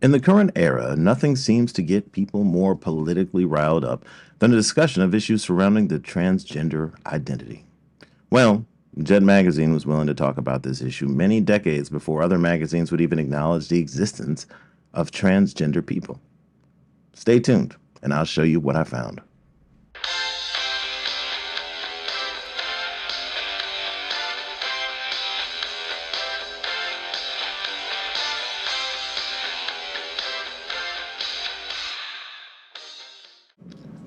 In the current era, nothing seems to get people more politically riled up than a discussion of issues surrounding the transgender identity. Well, Jet Magazine was willing to talk about this issue many decades before other magazines would even acknowledge the existence of transgender people. Stay tuned, and I'll show you what I found.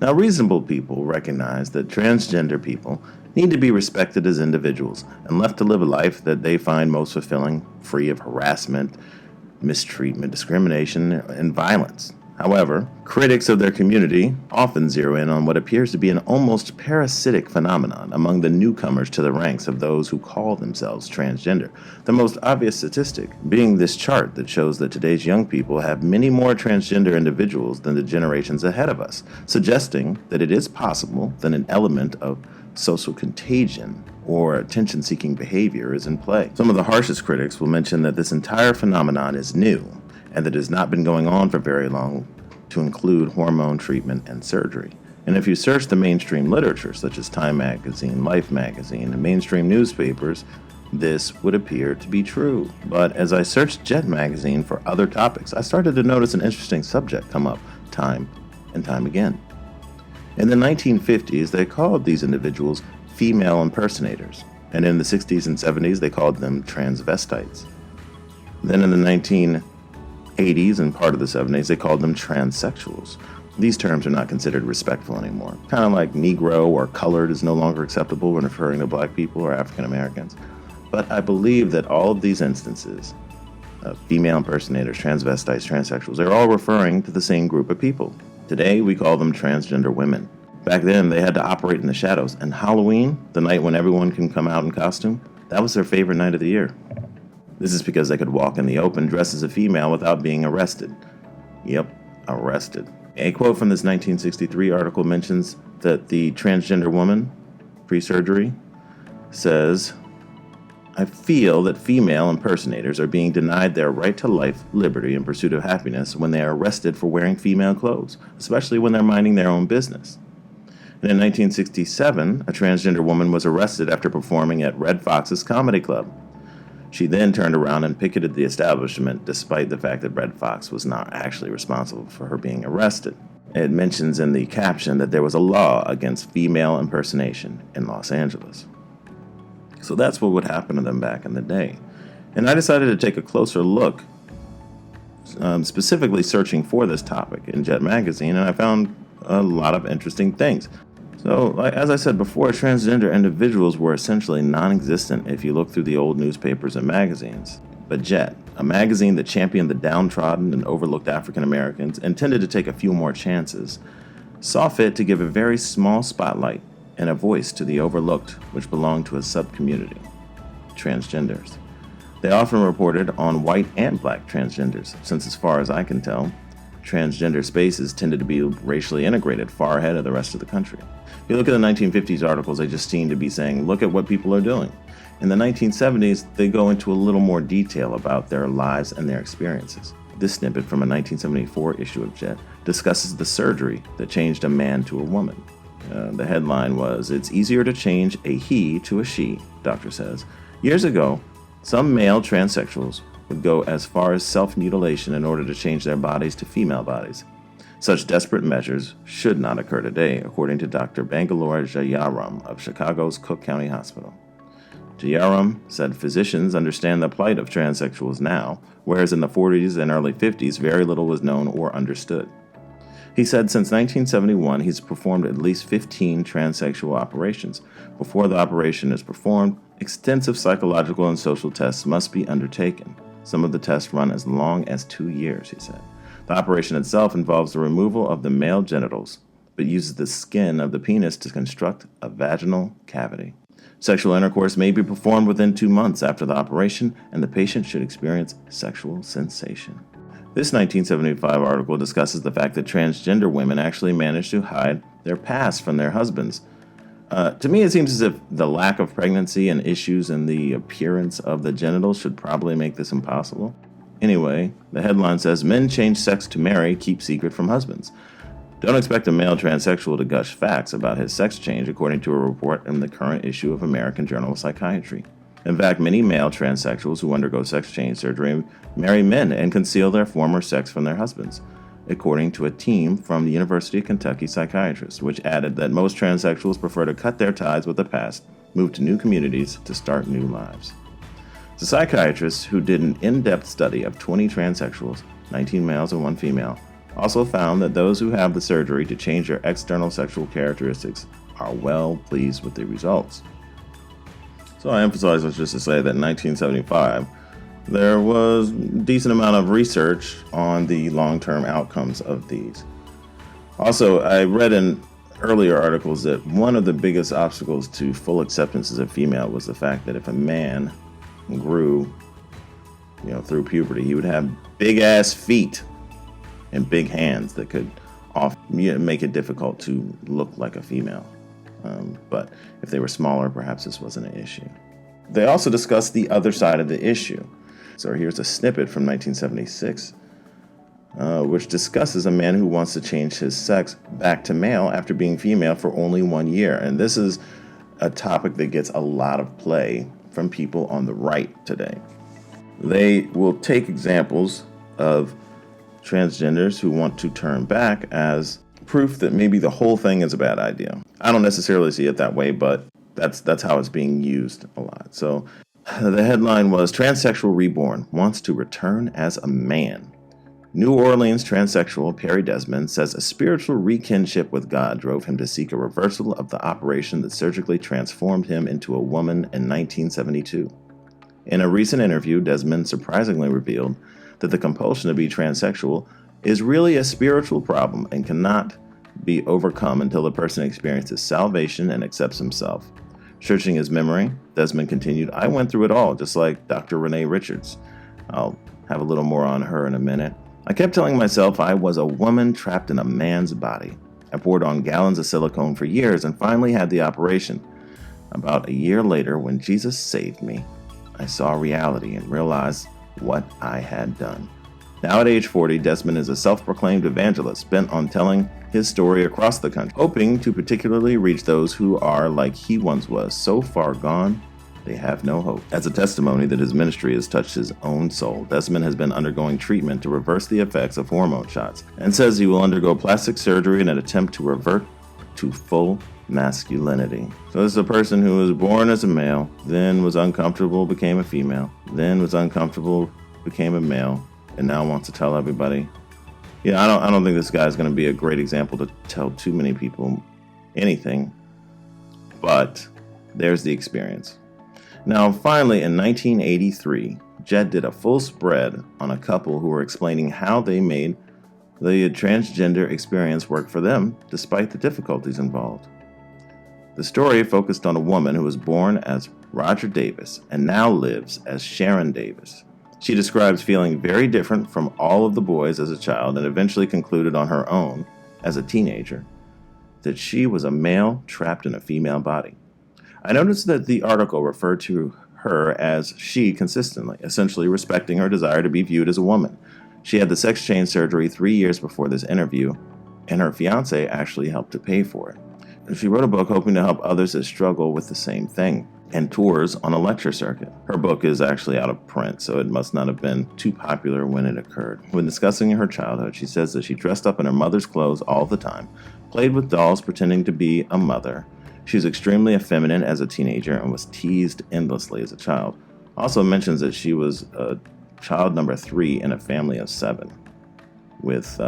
Now, reasonable people recognize that transgender people need to be respected as individuals and left to live a life that they find most fulfilling, free of harassment, mistreatment, discrimination, and violence. However, critics of their community often zero in on what appears to be an almost parasitic phenomenon among the newcomers to the ranks of those who call themselves transgender. The most obvious statistic being this chart that shows that today's young people have many more transgender individuals than the generations ahead of us, suggesting that it is possible that an element of social contagion or attention seeking behavior is in play. Some of the harshest critics will mention that this entire phenomenon is new and that it has not been going on for very long, to include hormone treatment and surgery. And if you search the mainstream literature, such as Time Magazine, Life Magazine, and mainstream newspapers, this would appear to be true. But as I searched Jet Magazine for other topics, I started to notice an interesting subject come up time and time again. In the 1950s, they called these individuals female impersonators, and in the 60s and 70s, they called them transvestites. Then in the 1980s and part of the 70s, they called them transsexuals. These terms are not considered respectful anymore. Kind of like Negro or colored is no longer acceptable when referring to black people or African Americans. But I believe that all of these instances of female impersonators, transvestites, transsexuals, they're all referring to the same group of people. Today, we call them transgender women. Back then, they had to operate in the shadows, and Halloween, the night when everyone can come out in costume, that was their favorite night of the year. This is because they could walk in the open dressed as a female without being arrested. Yep, arrested. A quote from this 1963 article mentions that the transgender woman, pre-surgery, says, "I feel that female impersonators are being denied their right to life, liberty, and pursuit of happiness when they are arrested for wearing female clothes, especially when they're minding their own business." And in 1967, a transgender woman was arrested after performing at Red Fox's comedy club. She then turned around and picketed the establishment, despite the fact that Red Fox was not actually responsible for her being arrested. It mentions in the caption that there was a law against female impersonation in Los Angeles. So that's what would happen to them back in the day. And I decided to take a closer look, specifically searching for this topic in Jet Magazine, and I found a lot of interesting things. So, as I said before, transgender individuals were essentially non-existent if you look through the old newspapers and magazines. But Jet, a magazine that championed the downtrodden and overlooked African Americans, intended to take a few more chances, saw fit to give a very small spotlight and a voice to the overlooked, which belonged to a sub-community, transgenders. They often reported on white and black transgenders, since as far as I can tell, transgender spaces tended to be racially integrated far ahead of the rest of the country. If you look at the 1950s articles, they just seem to be saying, look at what people are doing. In the 1970s, they go into a little more detail about their lives and their experiences. This snippet from a 1974 issue of Jet discusses the surgery that changed a man to a woman. The headline was, "It's easier to change a he to a she," doctor says. Years ago, some male transsexuals would go as far as self-mutilation in order to change their bodies to female bodies. Such desperate measures should not occur today, according to Dr. Bangalore Jayaram of Chicago's Cook County Hospital. Jayaram said physicians understand the plight of transsexuals now, whereas in the 40s and early 50s, very little was known or understood. He said since 1971, he's performed at least 15 transsexual operations. Before the operation is performed, extensive psychological and social tests must be undertaken. Some of the tests run as long as 2 years, he said. The operation itself involves the removal of the male genitals, but uses the skin of the penis to construct a vaginal cavity. Sexual intercourse may be performed within 2 months after the operation, and the patient should experience sexual sensation. This 1975 article discusses the fact that transgender women actually manage to hide their past from their husbands. To me, it seems as if the lack of pregnancy and issues in the appearance of the genitals should probably make this impossible. Anyway, the headline says, "Men change sex to marry, keep secret from husbands." Don't expect a male transsexual to gush facts about his sex change, according to a report in the current issue of American Journal of Psychiatry. In fact, many male transsexuals who undergo sex change surgery marry men and conceal their former sex from their husbands, according to a team from the University of Kentucky psychiatrists, which added that most transsexuals prefer to cut their ties with the past, move to new communities to start new lives. The psychiatrists, who did an in-depth study of 20 transsexuals, 19 males and 1 female, also found that those who have the surgery to change their external sexual characteristics are well pleased with the results. So I emphasize this just to say that in 1975, there was a decent amount of research on the long-term outcomes of these. Also, I read in earlier articles that one of the biggest obstacles to full acceptance as a female was the fact that if a man grew, through puberty, he would have big-ass feet and big hands that could make it difficult to look like a female. But if they were smaller, perhaps this wasn't an issue. They also discussed the other side of the issue. So here's a snippet from 1976, which discusses a man who wants to change his sex back to male after being female for only 1 year. And this is a topic that gets a lot of play from people on the right today. They will take examples of transgenders who want to turn back as proof that maybe the whole thing is a bad idea. I don't necessarily see it that way, but that's how it's being used a lot. So the headline was, "Transsexual Reborn Wants to Return as a Man." New Orleans transsexual Perry Desmond says a spiritual rekinship with God drove him to seek a reversal of the operation that surgically transformed him into a woman in 1972. In a recent interview, Desmond surprisingly revealed that the compulsion to be transsexual is really a spiritual problem and cannot be overcome until the person experiences salvation and accepts himself. Searching his memory, Desmond continued, "I went through it all, just like Dr. Renee Richards. I'll have a little more on her in a minute. I kept telling myself I was a woman trapped in a man's body. I poured on gallons of silicone for years and finally had the operation. About a year later, when Jesus saved me, I saw reality and realized what I had done." Now at age 40, Desmond is a self-proclaimed evangelist bent on telling his story across the country, hoping to particularly reach those who are, like he once was, so far gone they have no hope. As a testimony that his ministry has touched his own soul, Desmond has been undergoing treatment to reverse the effects of hormone shots and says he will undergo plastic surgery in an attempt to revert to full masculinity. So this is a person who was born as a male, then was uncomfortable, became a female, then was uncomfortable, became a male, and now wants to tell everybody. I don't think this guy is going to be a great example to tell too many people anything, but there's the experience. Now, finally, in 1983, Jed did a full spread on a couple who were explaining how they made the transgender experience work for them, despite the difficulties involved. The story focused on a woman who was born as Roger Davis and now lives as Sharon Davis. She describes feeling very different from all of the boys as a child and eventually concluded on her own, as a teenager, that she was a male trapped in a female body. I noticed that the article referred to her as she consistently, essentially respecting her desire to be viewed as a woman. She had the sex change surgery 3 years before this interview, and her fiancé actually helped to pay for it. She wrote a book hoping to help others that struggle with the same thing, and tours on a lecture circuit. Her book is actually out of print, so it must not have been too popular when it occurred. When discussing her childhood, she says that she dressed up in her mother's clothes all the time, played with dolls pretending to be a mother. She was extremely effeminate as a teenager and was teased endlessly as a child. Also mentions that she was child number 3 in a family of 7, with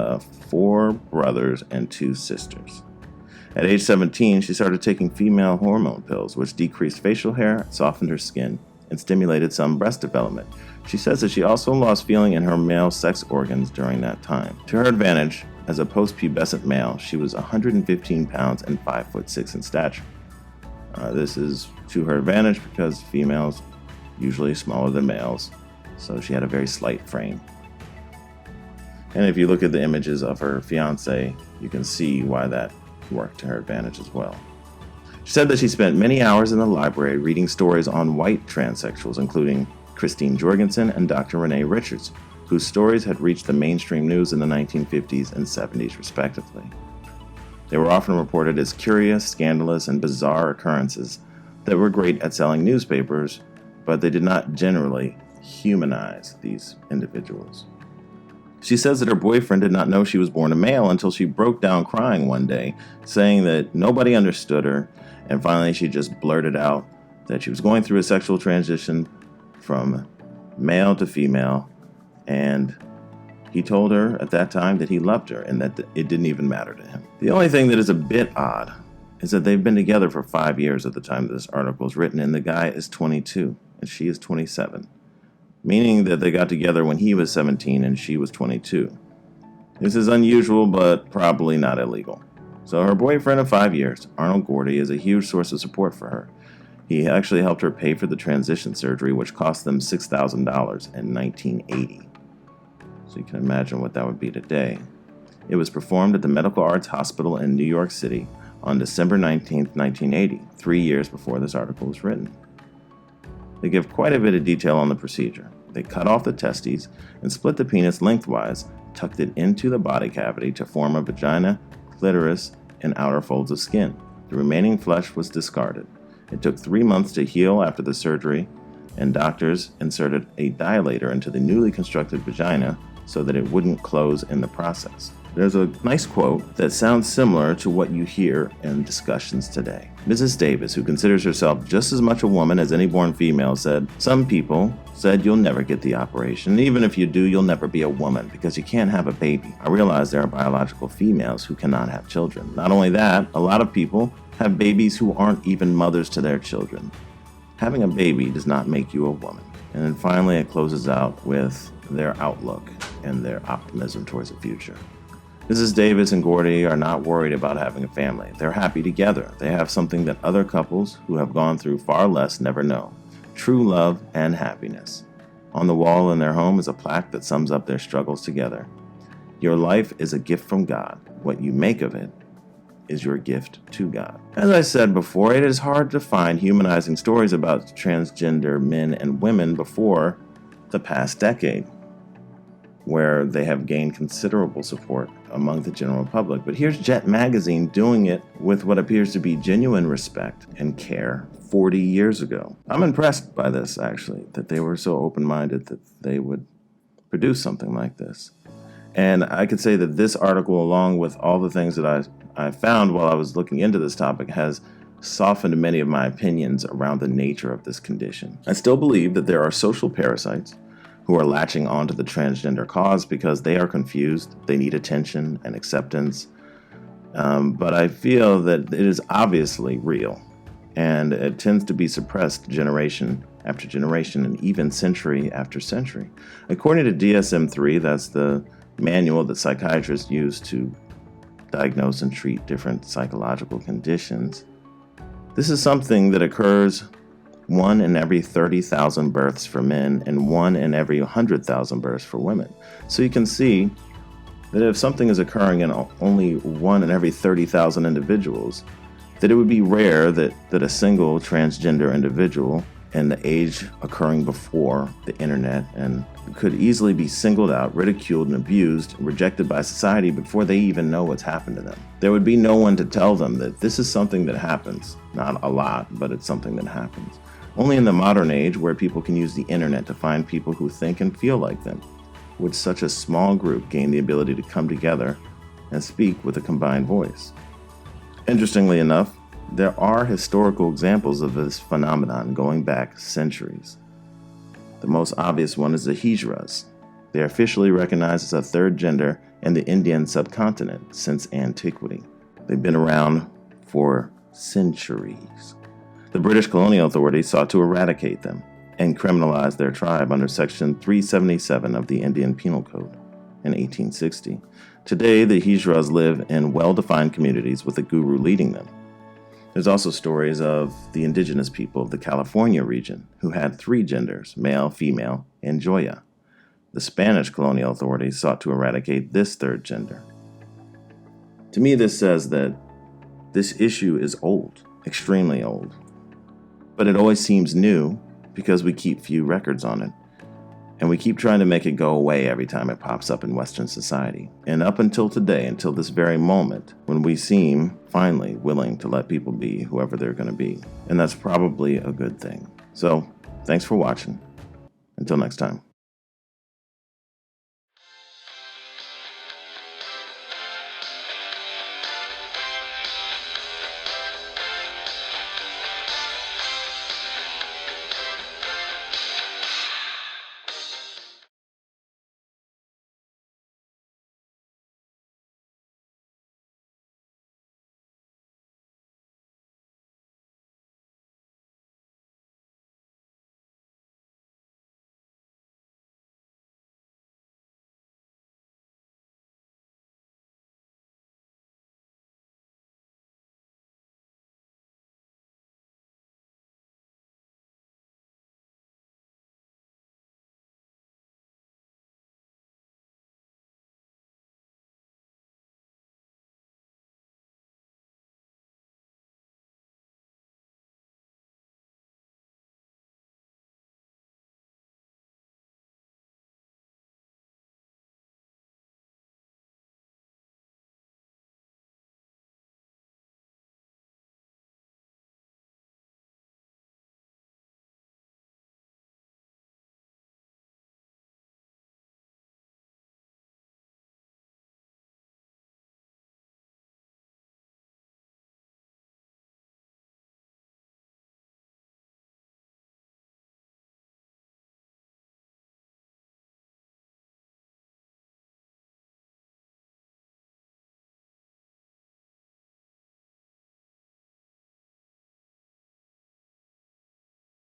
4 brothers and 2 sisters. At age 17, she started taking female hormone pills, which decreased facial hair, softened her skin, and stimulated some breast development. She says that she also lost feeling in her male sex organs during that time. To her advantage, as a post-pubescent male, she was 115 pounds and 5'6" in stature. This is to her advantage because females usually smaller than males, so she had a very slight frame. And if you look at the images of her fiancé, you can see why that worked to her advantage as well. She said that she spent many hours in the library reading stories on white transsexuals, including Christine Jorgensen and Dr. Renee Richards. whose stories had reached the mainstream news in the 1950s and 70s, respectively. They were often reported as curious, scandalous, and bizarre occurrences that were great at selling newspapers, but they did not generally humanize these individuals. She says that her boyfriend did not know she was born a male until she broke down crying one day, saying that nobody understood her, and finally she just blurted out that she was going through a sexual transition from male to female, and he told her at that time that he loved her and that it didn't even matter to him. The only thing that is a bit odd is that they've been together for 5 years at the time this article is written, and the guy is 22 and she is 27. Meaning that they got together when he was 17 and she was 22. This is unusual, but probably not illegal. So her boyfriend of 5 years, Arnold Gordy, is a huge source of support for her. He actually helped her pay for the transition surgery, which cost them $6,000 in 1980. So you can imagine what that would be today. It was performed at the Medical Arts Hospital in New York City on December 19, 1980, 3 years before this article was written. They give quite a bit of detail on the procedure. They cut off the testes and split the penis lengthwise, tucked it into the body cavity to form a vagina, clitoris, and outer folds of skin. The remaining flesh was discarded. It took 3 months to heal after the surgery, and doctors inserted a dilator into the newly constructed vagina so that it wouldn't close in the process. There's a nice quote that sounds similar to what you hear in discussions today. Mrs. Davis, who considers herself just as much a woman as any born female, said, "Some people said you'll never get the operation. Even if you do, you'll never be a woman because you can't have a baby. I realize there are biological females who cannot have children. Not only that, a lot of people have babies who aren't even mothers to their children. Having a baby does not make you a woman." And then finally it closes out with their outlook and their optimism towards the future. Mrs. Davis and Gordy are not worried about having a family. They're happy together. They have something that other couples who have gone through far less never know: true love and happiness. On the wall in their home is a plaque that sums up their struggles together. Your life is a gift from God. What you make of it is your gift to God. As I said before, it is hard to find humanizing stories about transgender men and women before the past decade, where they have gained considerable support among the general public. But here's Jet Magazine doing it with what appears to be genuine respect and care 40 years ago. I'm impressed by this, actually, that they were so open-minded that they would produce something like this. And I could say that this article, along with all the things that I found while I was looking into this topic, has softened many of my opinions around the nature of this condition. I still believe that there are social parasites who are latching onto the transgender cause because they are confused, they need attention and acceptance. But I feel that it is obviously real, and it tends to be suppressed generation after generation and even century after century. According to DSM-3, that's the manual that psychiatrists use to diagnose and treat different psychological conditions, this is something that occurs 1 in every 30,000 births for men and 1 in every 100,000 births for women. So you can see that if something is occurring in only 1 in every 30,000 individuals, that it would be rare that a single transgender individual in the age occurring before the internet and could easily be singled out, ridiculed, and abused, rejected by society before they even know what's happened to them. There would be no one to tell them that this is something that happens. Not a lot, but it's something that happens. Only in the modern age, where people can use the internet to find people who think and feel like them, would such a small group gain the ability to come together and speak with a combined voice. Interestingly enough, there are historical examples of this phenomenon going back centuries. The most obvious one is the Hijras. They are officially recognized as a third gender in the Indian subcontinent since antiquity. They've been around for centuries. The British colonial authorities sought to eradicate them and criminalize their tribe under Section 377 of the Indian Penal Code in 1860. Today, the Hijras live in well-defined communities with a guru leading them. There's also stories of the indigenous people of the California region who had 3 genders, male, female, and Joya. The Spanish colonial authorities sought to eradicate this third gender. To me, this says that this issue is old, extremely old. But it always seems new because we keep few records on it. And we keep trying to make it go away every time it pops up in Western society. And up until today, until this very moment, when we seem finally willing to let people be whoever they're going to be. And that's probably a good thing. So, thanks for watching. Until next time.